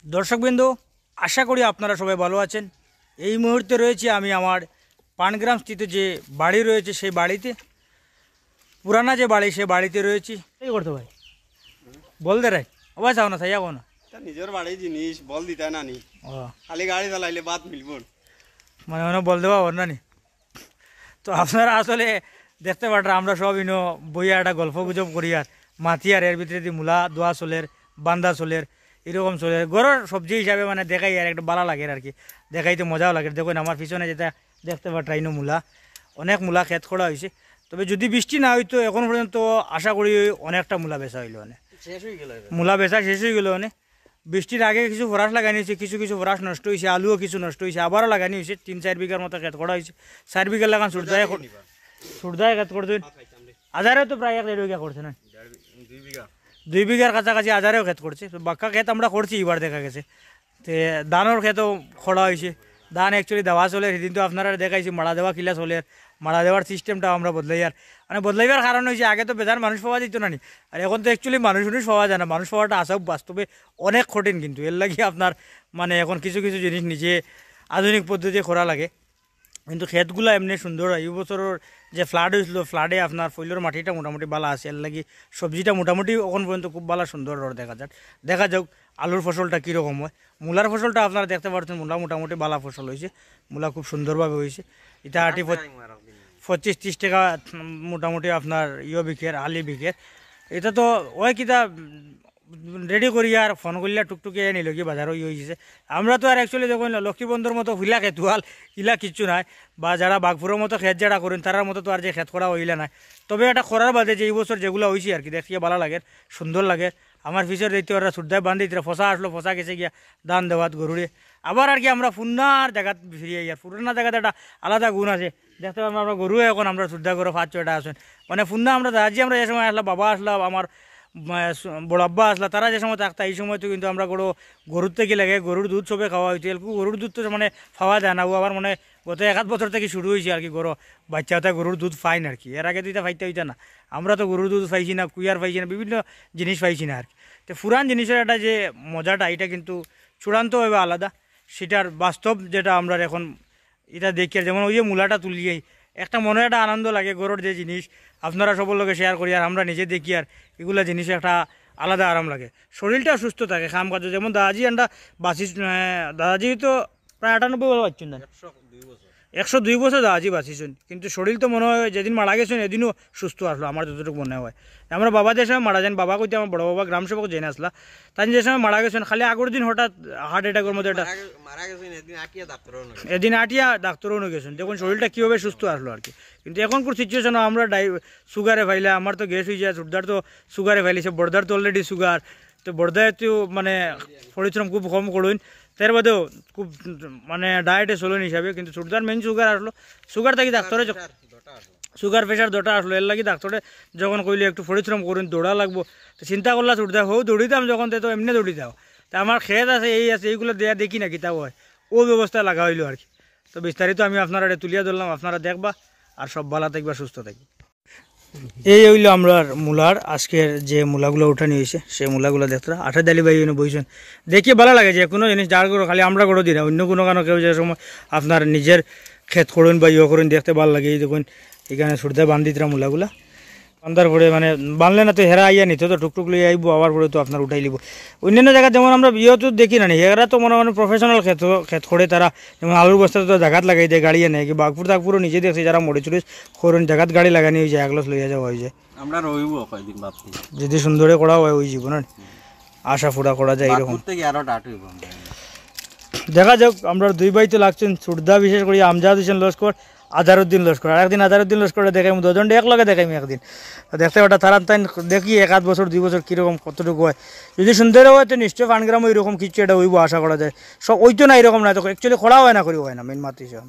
দর্শকবৃন্দ, আশা করি আপনারা সবাই ভালো আছেন। এই মুহূর্তে রয়েছি আমি আমার পানগ্রাম স্থিত যে বাড়ি রয়েছে সেই বাড়িতে, পুরানা যে বাড়ি সেই বাড়িতে রয়েছি। এই করতো ভাই বল দে রাই আবার যাও না থাইয়া না নিজের বাড়ি জিনিস বল দিতে না নি, ও খালি গাড়ি চালাইলে বাদ মিলব মানে মনে বল দেওয়া ওর না নি। তো আপনারা আসলে দেখতে পারেন আমরা সব ইনো বইয়া একটা গল্প গুজব করি আর মাতি আর এর ভিতরে দিয়ে মূলা দোয়া চলের বান্দা চলের এরকম চলে গরুর সবজি হিসাবে মানে দেখাই আর একটা ভালো লাগে আর কি, দেখাইতে মজাও লাগে। দেখুন আমার পিছনে যেটা দেখতে পারেন ইনো মূলা, অনেক মূলা ক্ষেত করা হয়েছে। তবে যদি বৃষ্টি না হইতো এখন পর্যন্ত আশা করি অনেকটা মূলা বেচা হইলো অনেক, মূলা বেচা শেষ হয়ে গেলো অনেক। বৃষ্টির আগে কিছু ফরাস লাগানি হয়েছে, কিছু কিছু ফরাস নষ্ট হয়েছে, আলুও কিছু নষ্ট হয়েছে, আবারও লাগানি হয়েছে। 3-4 বিঘার মতো ক্ষেত করা হয়েছে। 4 বিঘার লাগান সূর্যায় ক্ষেত করতেন আজারেও তো প্রায় 1.5 বিঘা করছে না, 2 বিঘার কাছাকাছি আজারেও ক্ষেত করছে। তো বাক্কা ক্ষেত আমরা করছি এবার দেখা গেছে। তো ধানের ক্ষেতও খোলা হয়েছে, ধান অ্যাকচুয়ালি দেওয়া চলে। সেদিন তো আপনারা দেখাইছি মাড়া দেওয়া কিলা চলে, মাড়া দেওয়ার সিস্টেমটাও আমরা বদলাই। আর মানে বদলাইবার কারণ হয়েছে আগে তো বেজার মানুষ পাওয়া যেত না নি, আর এখন তো অ্যাকচুয়ালি মানুষ পাওয়া যায় না। মানুষ পাওয়াটা আসা বাস্তবে অনেক কঠিন, কিন্তু এর লাগে আপনার মানে এখন কিছু কিছু জিনিস নিজে আধুনিক পদ্ধতি করা লাগে। কিন্তু ক্ষেতগুলো এমনি সুন্দর। এই বছরের যে ফ্লাড হয়েছিল, ফ্লাডে আপনার ফইলের মাটিটা মোটামুটি ভালো আছে, এর লাগি সবজিটা মোটামুটি এখন পর্যন্ত খুব ভালো সুন্দর দেখা যায়। দেখা যাক আলুর ফসলটা কীরকম হয়। মূলার ফসলটা আপনারা দেখতে পাচ্ছেন, মূলা মোটামুটি ভালো ফসল হয়েছে, মূলা খুব সুন্দরভাবে হয়েছে। এটা 25-30 টাকা মোটামুটি আপনার বিকের আলি বিকের। এটা তো ওই কিতা রেডি করি আর ফোন করলে টুকটুকি নিল কি বাজারও হয়েছে। আমরা তো আর অ্যাকচুয়ালি যখন লক্ষ্মীবন্ধুর মতো হুইলা খেতুয়াল ইলা কিচ্ছু নাই, বা যারা বাঘপুরের মতো ক্ষেত যারা করেন তারার মতো তো আর যে ক্ষেত করা হইলে নাই। তবে এটা করার বাদে যে এই বছর যেগুলো হয়েছে আর কি দেখিয়ে ভালো লাগে, সুন্দর লাগে। আমার ফিসের দেখতে ওরা সুদ্ধায় বান্ধি ফসা আসলো, ফসা গেছে গিয়া দান দেওয়াত গরুরে। আবার আর কি আমরা ফুন্নার জায়গাত ফিরিয়ে আর ফুরনা জায়গাতে একটা আলাদা গুণ আছে। দেখতে পাবো আমরা গরু এখন আমরা শ্রদ্ধা করে 5-6টা আসেন মানে ফুন্না আমরা দাজি আমরা যে সময় আসলাম, বাবা আসলাম, আমার বড় আব্বা আসলা, তারা যে সময় থাকতা এই সময় তো কিন্তু আমরা গরুর থেকে লাগে গরুর দুধ সবে খাওয়া হইতো। গরুর দুধ তো মানে খাওয়া যায় না, ও আবার মানে গত 1-8 বছর থেকে শুরু হয়েছে আর কি গরু বাচ্চা হতে গরুর দুধ পাই না আর কি। এর আগে তো এটা ফাইতে হইতা না, আমরা তো গরুর দুধ পাইছি না, কুইয়ার পাইছি না, বিভিন্ন জিনিস পাইছি না আর কি। তো পুরান জিনিসের একটা যে মজাটা এটা কিন্তু চূড়ান্তভাবে আলাদা, সেটার বাস্তব যেটা আমরা এখন এটা দেখি। যেমন ওই যে মূলাটা তুলিয়েই একটা মনে একটা আনন্দ লাগে, গরুর যে জিনিস আপনারা সবার লোকে শেয়ার করি আর আমরা নিজে দেখি, আর এগুলা জিনিস একটা আলাদা আরাম লাগে, শরীরটা সুস্থ থাকে কাম কাজ। যেমন দাদাজি আমরা বাঁচি, দাদাজি তো প্রায় 98 বছর বাঁচছেন না, 102 বছর দাদাজি বাঁচিছেন, কিন্তু শরীর তো মনে হয় যেদিন মারা গেছেন এদিনও সুস্থ আসলো আমার যতটুকু মনে হয়। আমরা বাবা যে সময় মারা যান, বাবা কইতে আমার বড় বাবা গ্রাম সেবক জেনে আসলা, তাই যে সময় মারা গেছেন খালি আগের দিন হঠাৎ হার্ট অ্যাটাকের মধ্যে এটা এদিন আটিয়া ডাক্তারও নিয়ে গেছেন, দেখুন শরীরটা কীভাবে সুস্থ আসলো আর কি। কিন্তু এখনকার সিচুয়েশনও আমরা সুগারে ফাইলে, আমার তো গ্যাস হয়ে যায়, ছোটদার তো সুগারে ফাইলেছে, বড়দার তো অলরেডি সুগার। তো বড়দায় তো মানে পরিশ্রম খুব কম করুন, তার বাদেও খুব মানে ডায়েটে চলুন হিসাবে। কিন্তু ছোটদার মেইন সুগার আসলো, সুগার থাকি ডাক্তারে সুগার প্রেশার দুটা আসলো, এর লাগি ডাক্তারে যখন কইলে একটু পরিশ্রম করুন, দৌড়া লাগবো, তো চিন্তা করলা ছোটদা হোক দৌড়িতাম যখন তো এমনি দৌড়ি দাও। তা আমার খেত আছে এই আছে এইগুলো দেয়া দেখি না কিতাব হয়, ও ব্যবস্থা লাগা হইলো আর কি। তো বিস্তারিত আমি আপনারা তুলিয়া ধরলাম, আপনারা দেখবা আর সব ভালো থাকবা, সুস্থ থাকবে। এই হইলো আমরা মূলার আজকের যে মূলাগুলো উঠানি হয়েছে, সেই মূলাগুলো দেখতে 8 ডালি ভাই বইছেন, দেখিয়ে ভালো লাগে। যে কোনো জিনিস যার করো খালি আমরা করো দিই না, অন্য কোনো কারণে কেউ যে সময় আপনার নিজের ক্ষেত করুন বা করুন দেখতে ভালো লাগে। এই দেখুন এখানে ছুটতে বান্ধিতরা মূলাগুলা বান্ধার পরে মানে বানলে না তো হেরা আইয়া নিত, তো টুকটুক লিয়ে আইব, আবার পরে তো আপনার উঠাই লিব। অন্যান্য জায়গায় যেমন আমরা তো দেখি না, এরা তো মনে প্রফেশনাল ক্ষেত করে, তারা যেমন আলুর বস্তা তো জায়গাত লাগাই দেয়, গাড়ি এনে কি বাঘপুর তাগপুরও নিজে দেখছি যারা মরে চুরি করুন জায়গাত গাড়ি লাগানি হয়ে যায়, একলস লইয়া যাওয়া হয়ে যায়। আমরা রইব কয়েকদিন ভাবছি যদি সুন্দরে করা হয় ওই জীবন আশা ফুরা করা যায় এরকম। দেখা যাক আমরা 2 ভাই তো লাগছেন, সুরদা বিশেষ করে আমজাদ হোসেন লস্কর, আজারউদ্দিন লস্কর। আরেকদিন আজারউদ্দিন লস্করে দেখাই, 2 জন এক লগে দেখাই একদিন, দেখতে পাটা তারা তাই দেখি 1-8 বছর 2 বছর কীরকম কতটুকু হয়। যদি সুন্দর হয় তো নিশ্চয় পানগ্রাম ওইরকম কিছু এটা হইব আশা করা যায়। সব ওই তো না এরকম না, তো অ্যাকচুয়ালি খোলা হয় না করি হয় না মেন মাত্র হিসাবে।